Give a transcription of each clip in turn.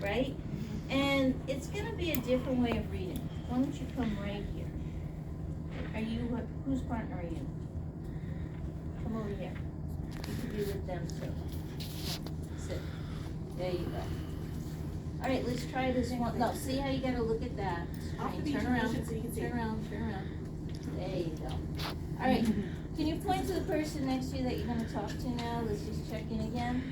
right? And it's gonna be a different way of reading. Why don't you come right here? Are you, whose partner are you? Come over here. You could be with them too. Sit. There you go. All right, let's try this one. No, see how you gotta look at that. Turn around, so you can see. turn around, turn around. There you go. All right, can you point to the person next to you that you're gonna talk to now? Let's just check in again.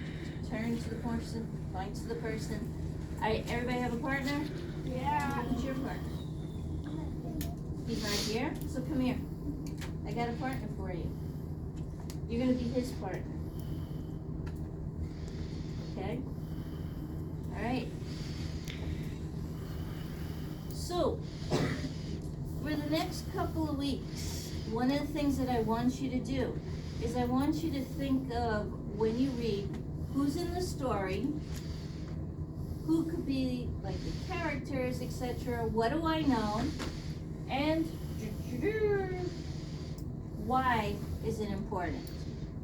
Turn to the person, point to the person. All right, everybody have a partner? Yeah. Who's your partner? He's right here, so come here. I got a partner for you. You're gonna be his partner. Okay? All right. So, for the next couple of weeks, one of the things that I want you to do is I want you to think of, when you read, who's in the story, who could be like the characters, etc. What do I know? And why is it important?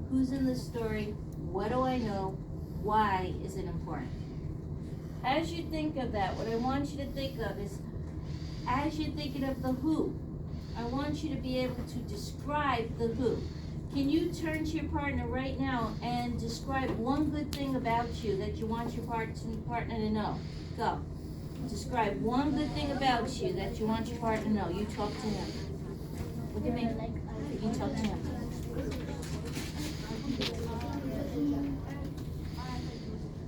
Who's in the story? What do I know? Why is it important? As you think of that, what I want you to think of is, as you're thinking of the who, I want you to be able to describe the who. Can you turn to your partner right now and describe one good thing about you that you want your partner to know? Go. Describe one good thing about you that you want your partner to know. You talk to him. Look at me. You talk to him.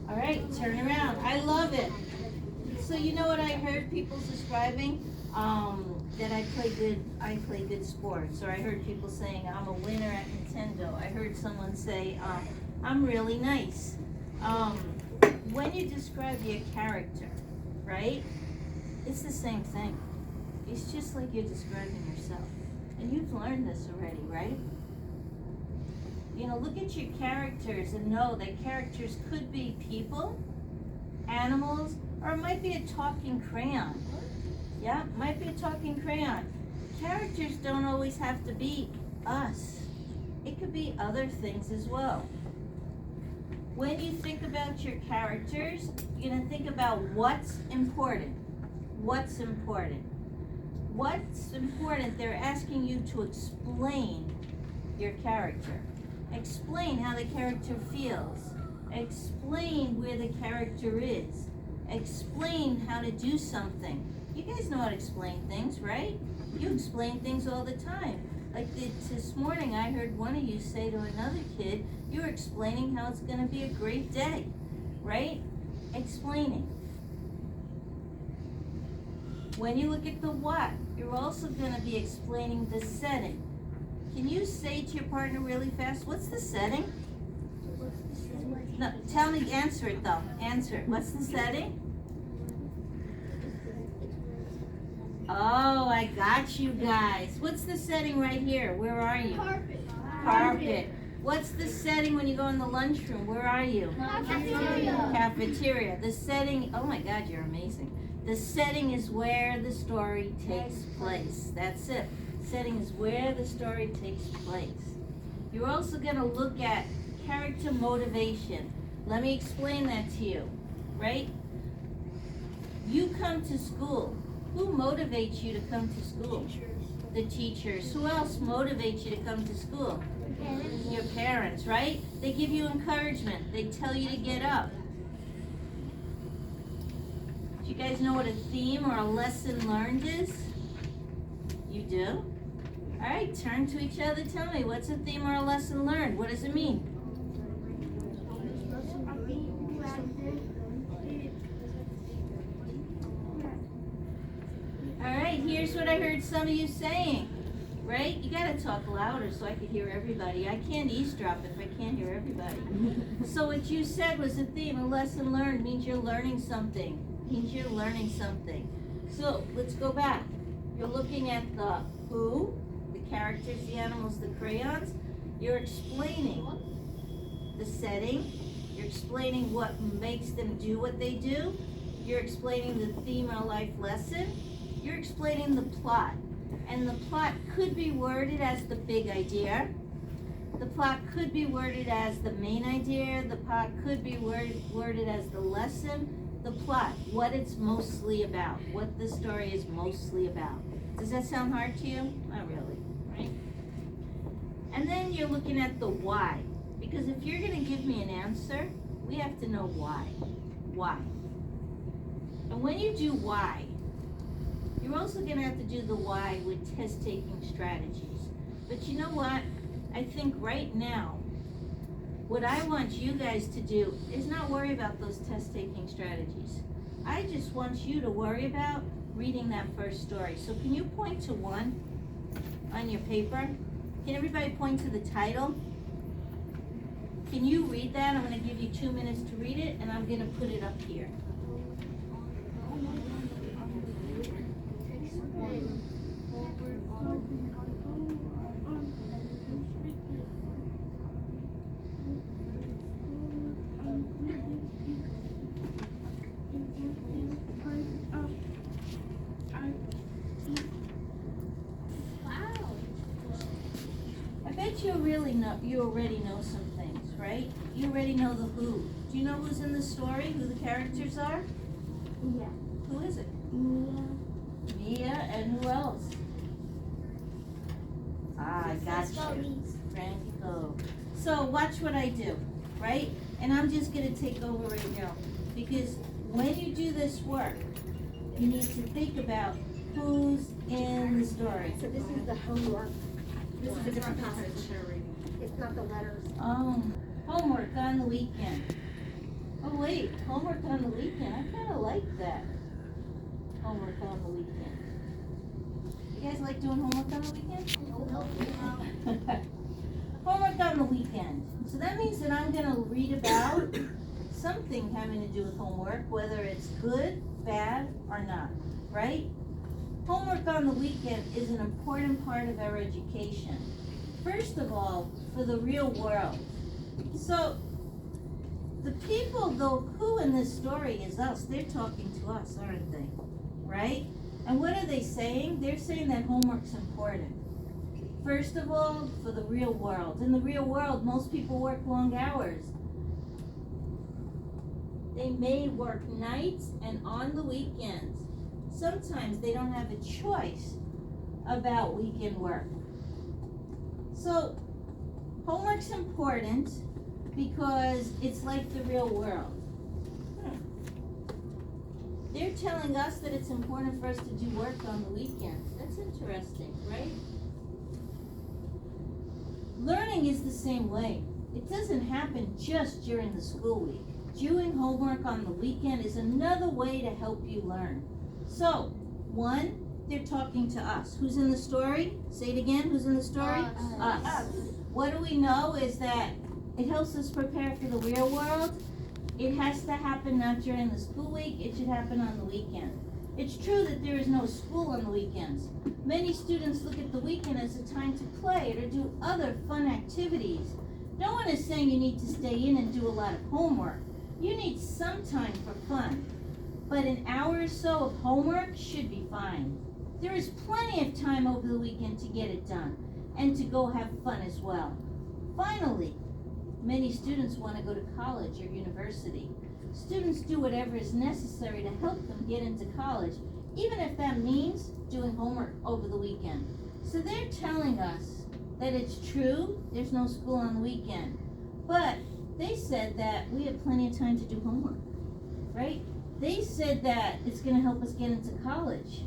All right, turn around. I love it. So you know what I heard people describing? That I play good sports, or I heard people saying I'm a winner at Nintendo. I heard someone say I'm really nice. When you describe your character, right? It's the same thing. It's just like you're describing yourself. And you've learned this already, right? You know, look at your characters and know that characters could be people, animals, or it might be a talking crayon. Yeah, might be a talking crayon. Characters don't always have to be us. It could be other things as well. When you think about your characters, you're gonna think about what's important. What's important? What's important? They're asking you to explain your character. Explain how the character feels. Explain where the character is. Explain how to do something. You guys know how to explain things, right? You explain things all the time. Like this morning, I heard one of you say to another kid, you were explaining how it's going to be a great day, right? Explaining. When you look at the what, you're also going to be explaining the setting. Can you say to your partner really fast, what's the setting? No, tell me, answer it though. Answer it. What's the setting? Oh, I got you guys. What's the setting right here? Where are you? Carpet. Carpet. What's the setting when you go in the lunchroom? Where are you? Cafeteria. Cafeteria. The setting, oh my God, you're amazing. The setting is where the story takes place. That's it. Setting is where the story takes place. You're also going to look at character motivation. Let me explain that to you, right? You come to school. Who motivates you to come to school? The teachers. Who else motivates you to come to school? Your parents, right? They give you encouragement. They tell you to get up. Do you guys know what a theme or a lesson learned is? You do? All right, turn to each other. Tell me, what's a theme or a lesson learned? What does it mean? All right, here's what I heard some of you saying, right? You gotta talk louder so I can hear everybody. I can't eavesdrop if I can't hear everybody. So what you said was a theme, a lesson learned means you're learning something. Means you're learning something. So let's go back. You're looking at the who, the characters, the animals, the crayons. You're explaining the setting. You're explaining what makes them do what they do. You're explaining the theme or life lesson. You're explaining the plot. And the plot could be worded as the big idea. The plot could be worded as the main idea. The plot could be worded as the lesson. the plot, what it's mostly about, what the story is mostly about. Does that sound hard to you? Not really, right? And then you're looking at the why. Because if you're gonna give me an answer, we have to know why. Why? And when you do why, you're also gonna have to do the why with test-taking strategies. But you know what? I think right now, what I want you guys to do is not worry about those test-taking strategies. I just want you to worry about reading that first story. So can you point to one on your paper? Can everybody point to the title? Can you read that? I'm gonna give you 2 minutes to read it, and I'm gonna put it up here. You already know some things, right? You already know the who. Do you know who's in the story? Who the characters are? Yeah. Who is it? Mia. Mia, and who else? I got you. Franco. So watch what I do, right? And I'm just gonna take over right now. Because when you do this work, you need to think about who's in the story. So this is the homework. This is a different passage. It's not the letters. Homework on the weekend. Oh wait, homework on the weekend. I kinda like that. Homework on the weekend. You guys like doing homework on the weekend? No. Homework on the weekend. So that means that I'm gonna read about something having to do with homework, whether it's good, bad, or not, right? Homework on the weekend is an important part of our education. First of all, for the real world. So, the people, though, who in this story is us, they're talking to us, aren't they? Right? And what are they saying? They're saying that homework's important. First of all, for the real world. In the real world, most people work long hours. They may work nights and on the weekends. Sometimes they don't have a choice about weekend work. So, homework's important because it's like the real world. They're telling us that it's important for us to do work on the weekends. That's interesting, right? Learning is the same way. It doesn't happen just during the school week. Doing homework on the weekend is another way to help you learn. So, one, they're talking to us. Who's in the story? Say it again. Who's in the story? Us. What do we know is that it helps us prepare for the real world. It has to happen not during the school week. It should happen on the weekend. It's true that there is no school on the weekends. Many students look at the weekend as a time to play or to do other fun activities. No one is saying you need to stay in and do a lot of homework. You need some time for fun. But an hour or so of homework should be fine. There is plenty of time over the weekend to get it done and to go have fun as well. Finally, many students want to go to college or university. Students do whatever is necessary to help them get into college, even if that means doing homework over the weekend. So they're telling us that it's true, there's no school on the weekend, but they said that we have plenty of time to do homework, right? They said that it's going to help us get into college.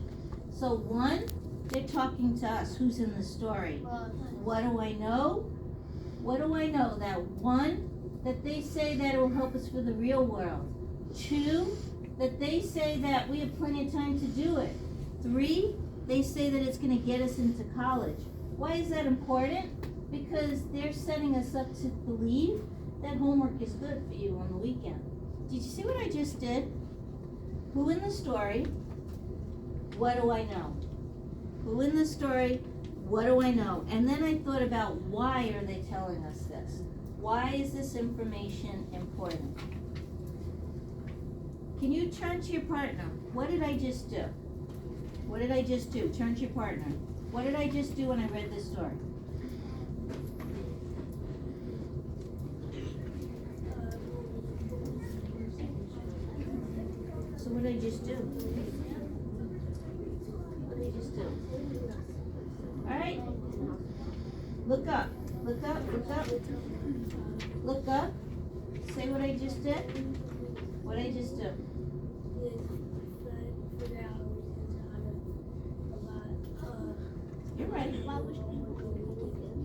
So one, they're talking to us. Who's in the story? What do I know? What do I know? That one, that they say that it will help us for the real world. Two, that they say that we have plenty of time to do it. Three, they say that it's going to get us into college. Why is that important? Because they're setting us up to believe that homework is good for you on the weekend. Did you see what I just did? Who in the story? What do I know? Who in the story? What do I know? And then I thought about, why are they telling us this? Why is this information important? Can you turn to your partner? What did I just do? What did I just do? Turn to your partner. What did I just do when I read this story? So what did I just do? What did I just do? Alright? Look up. Look up, look up. Look up. Say what I just did. What did I just do? You're right.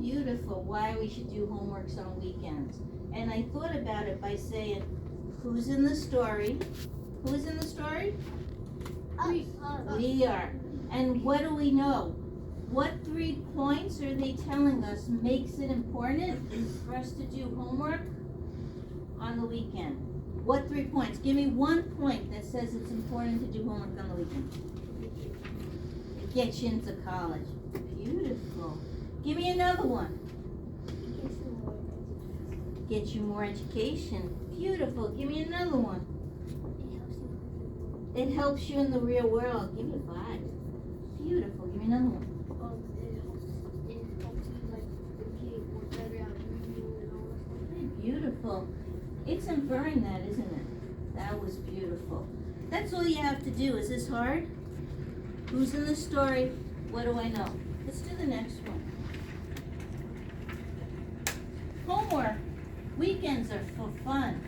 Beautiful. Why we should do homeworks on weekends. And I thought about it by saying, who's in the story? Who's in the story? We are. And what do we know? What 3 points are they telling us makes it important for us to do homework on the weekend? What 3 points? Give me 1 point that says it's important to do homework on the weekend. It gets you into college. Beautiful. Give me another one. Get you more education. Beautiful. Give me another one. It helps you in the real world. Give me 5. Beautiful. Give me another one. Beautiful. It's inferring that, isn't it? That was beautiful. That's all you have to do. Is this hard? Who's in the story? What do I know? Let's do the next one. Homework. Weekends are for fun.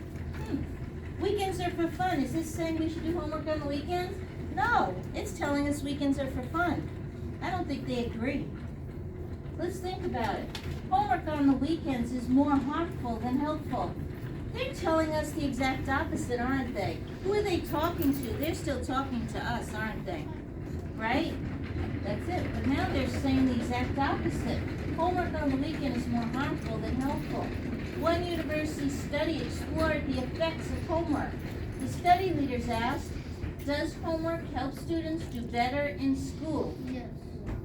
Weekends are for fun. Is this saying we should do homework on the weekends? No. It's telling us weekends are for fun. I don't think they agree. Let's think about it. Homework on the weekends is more harmful than helpful. They're telling us the exact opposite, aren't they? Who are they talking to? They're still talking to us, aren't they? Right? That's it. But now they're saying the exact opposite. Homework on the weekend is more harmful than helpful. One university study explored the effects of homework. The study leaders asked, does homework help students do better in school? Yes.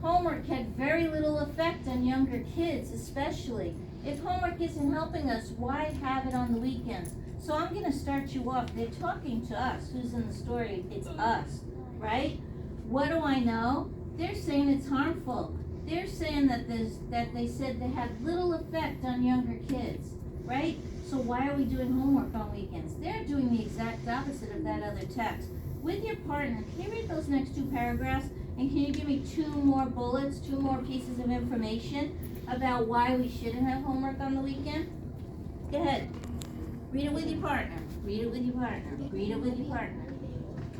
Homework had very little effect on younger kids, especially. If homework isn't helping us, why have it on the weekends? So I'm going to start you off. They're talking to us. Who's in the story? It's us, right? What do I know? They're saying it's harmful. They're saying that they said they had little effect on younger kids, right? So why are we doing homework on weekends? They're doing the exact opposite of that other text. With your partner, can you read those next 2 paragraphs? And can you give me 2 more bullets, 2 more pieces of information about why we shouldn't have homework on the weekend? Go ahead. Read it with your partner. Read it with your partner. Read it with your partner.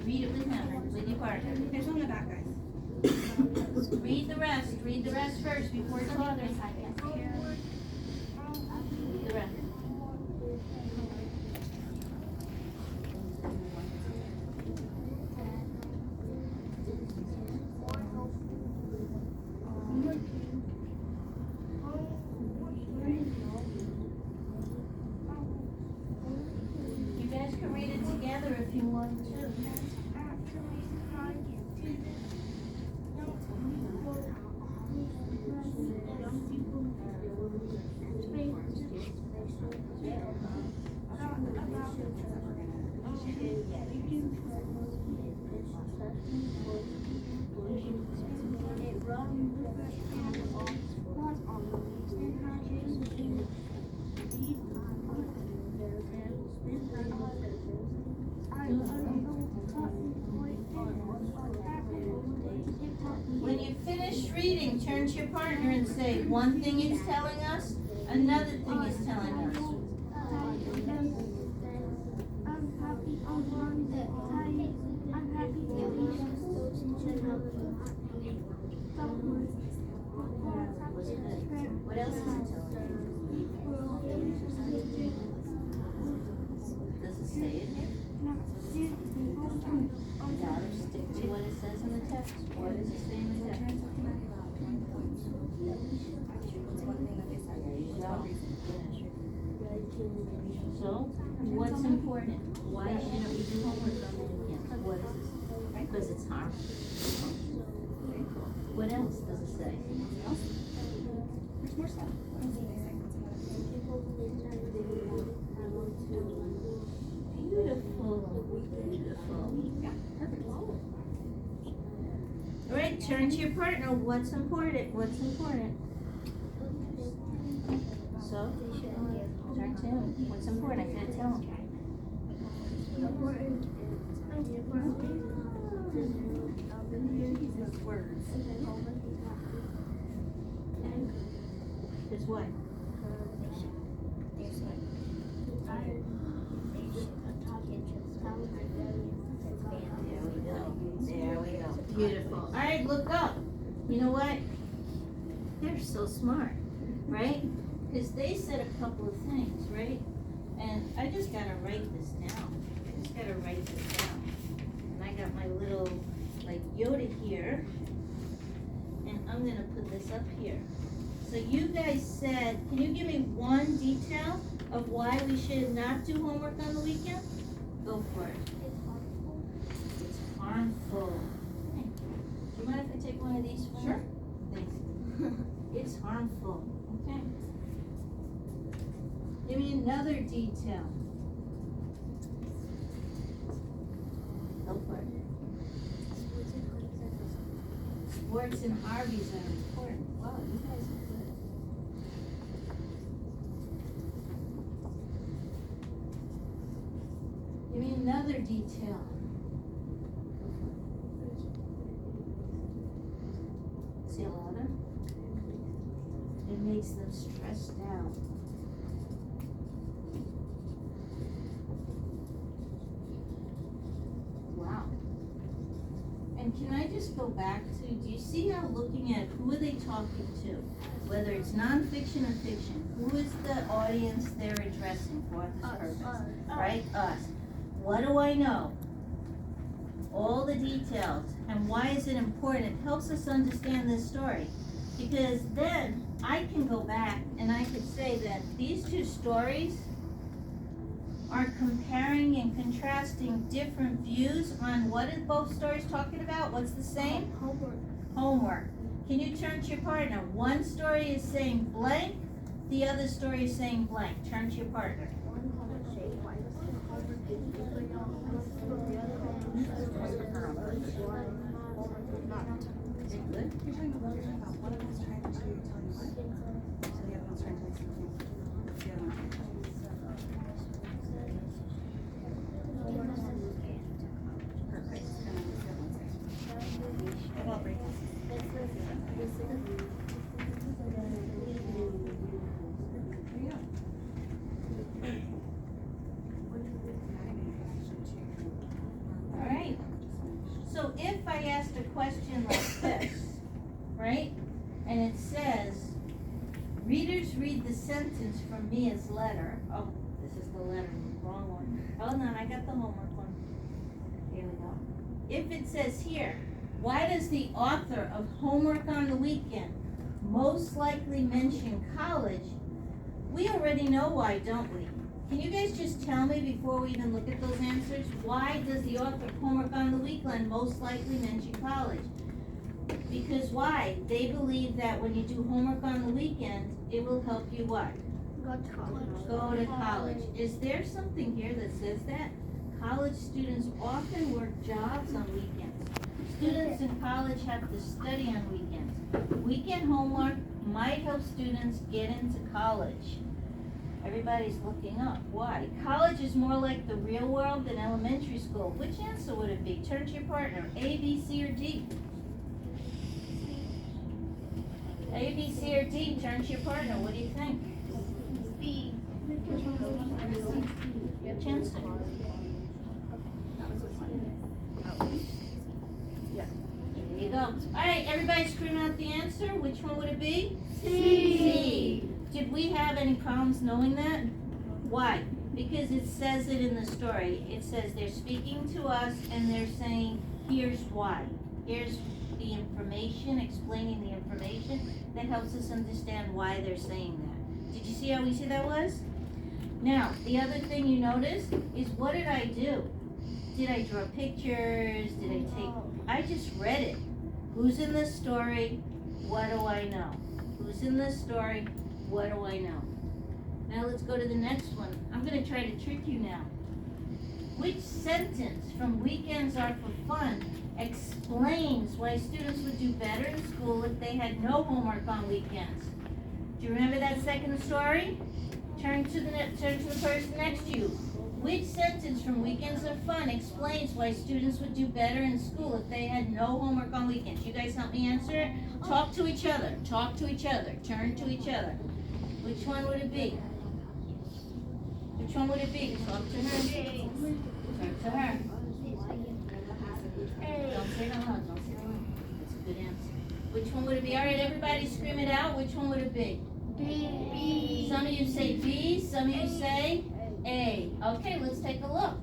Read it with him, with your partner. There's one in the back, guys. Read the rest. Read the rest first before it's father. Read the rest. You guys can read it together if you want to. When you finish reading, turn to your partner and say, one thing it's telling us, another thing it's telling us. What else is it telling us? Does it say it here? Gotta stick to what it says in the text. What does it say in the text? So, what's important? Why shouldn't we do homework on the weekends? What is this? Because it's harmful. What else does it say? There's more stuff. Beautiful. Beautiful. Yeah, perfect. All right, turn to your partner. What's important? What's important? So, turn to him. What's important? I gotta tell him. Because what? There we go. Beautiful. All right, look up. You know what? They're so smart, right? Because they said a couple of things, right? And I just gotta write this down. I just gotta write this down. And I got my little, like, Yoda here. And I'm gonna put this up here. So you guys said, can you give me one detail of why we should not do homework on the weekend? Go for it. It's harmful. Hey, do you mind if I take one of these for you? Sure. Thanks. It's harmful, okay? Give me another detail. Go for it. Sports and hobbies are important. Wow, you guys are good. Give me another detail. See louder? It makes them stressed out. Wow. And can I just go back to, do you see how looking at who are they talking to? Whether it's nonfiction or fiction, who is the audience they're addressing for this purpose? Right? Us. What do I know? All the details. And why is it important? It helps us understand this story. Because then I can go back and I could say that these two stories are comparing and contrasting different views on what is both stories talking about? What's the same? Homework. Homework. Can you turn to your partner? One story is saying blank, the other story is saying blank. Turn to your partner. Is it good? You're talking about one of us trying to tell you what, so the other one's trying to tell you something. The other one. Perfect. And then the other one's like, about break. There you go. All right. So if I asked a question like this, right? And it says, readers read the sentence from Mia's letter. Oh, this is the letter, wrong one. Hold on, I got the homework one. Here we go. If it says here, why does the author of Homework on the Weekend most likely mention college? We already know why, don't we? Can you guys just tell me before we even look at those answers, why does the author of Homework on the Weekend most likely mention college? Because why? They believe that when you do homework on the weekend, it will help you what? Go to college. Go to college. Is there something here that says that? College students often work jobs on weekends. Students in college have to study on weekends. Weekend homework might help students get into college. Everybody's looking up. Why? College is more like the real world than elementary school. Which answer would it be? Turn to your partner. A, B, C, or D? A, B, C, or D? Turn to your partner. What do you think? B. You have a chance to. There you go. All right, everybody scream out the answer. Which one would it be? C. Did we have any problems knowing that? Why? Because it says it in the story. It says they're speaking to us and they're saying, here's why. Here's the information, explaining the information that helps us understand why they're saying that. Did you see how easy that was? Now, the other thing you notice is, what did I do? Did I draw pictures? I just read it. Who's in this story? What do I know? Who's in this story? What do I know? Now let's go to the next one. I'm gonna try to trick you now. Which sentence from Weekends Are for Fun explains why students would do better in school if they had no homework on weekends? Do you remember that second story? Turn to the person next to you. Which sentence from Weekends Are Fun explains why students would do better in school if they had no homework on weekends? You guys help me answer it? Talk to each other. Talk to each other. Turn to each other. Which one would it be? Which one would it be? Talk to her. Talk to her. Don't say it out loud, don't say it out loud. That's a good answer. Which one would it be? All right, everybody scream it out. Which one would it be? B. Some of you say B, some of you say A. Okay, let's take a look.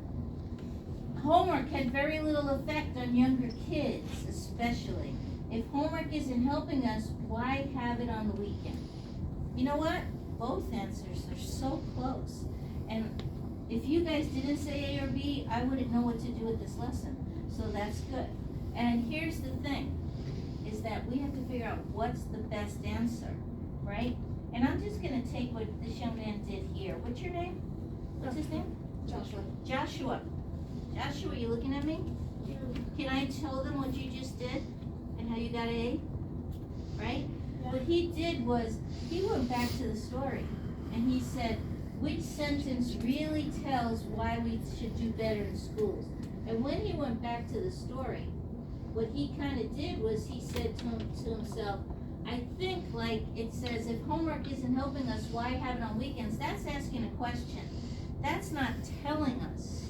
Homework had very little effect on younger kids, especially. If homework isn't helping us, why have it on the weekend? You know what? Both answers are so close. And if you guys didn't say A or B, I wouldn't know what to do with this lesson. So that's good. And here's the thing, is that we have to figure out what's the best answer, right? And I'm just gonna take what this young man did here. What's your name? What's his name? Joshua. Joshua. Joshua, you looking at me? Can I tell them what you just did and how you got A? Right? What he did was, he went back to the story and he said, which sentence really tells why we should do better in schools? And when he went back to the story, what he kind of did was he said to himself, I think like it says, if homework isn't helping us, why have it on weekends? That's asking a question. That's not telling us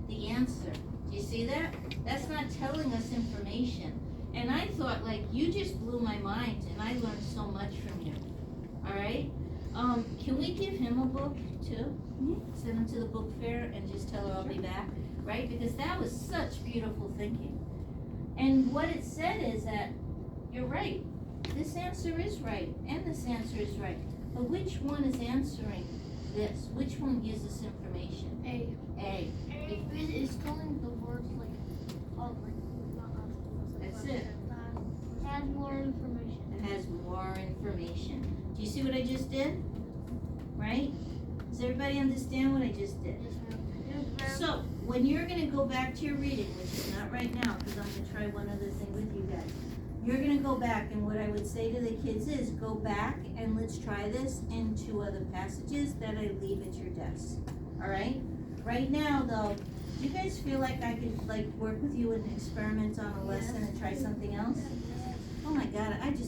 the answer. Do you see that? That's not telling us information. And I thought, like, you just blew my mind and I learned so much from you. Alright? Can we give him a book too? Send him to the book fair and just tell her I'll be back, right? Because that was such beautiful thinking. And what it said is that, you're right, this answer is right, and this answer is right. But which one is answering this? Which one gives us information? A. A. It's telling the words like, oh, like, That's it. Has more information. It has more information. Do you see what I just did? Right? Does everybody understand what I just did? So, when you're gonna go back to your reading, which is not right now, because I'm gonna try one other thing with you guys. You're gonna go back, and what I would say to the kids is, go back and let's try this in 2 other passages that I leave at your desk. Alright? Right now, though, do you guys feel like I could, like, work with you and experiment on a lesson and try something else? Oh my God, I just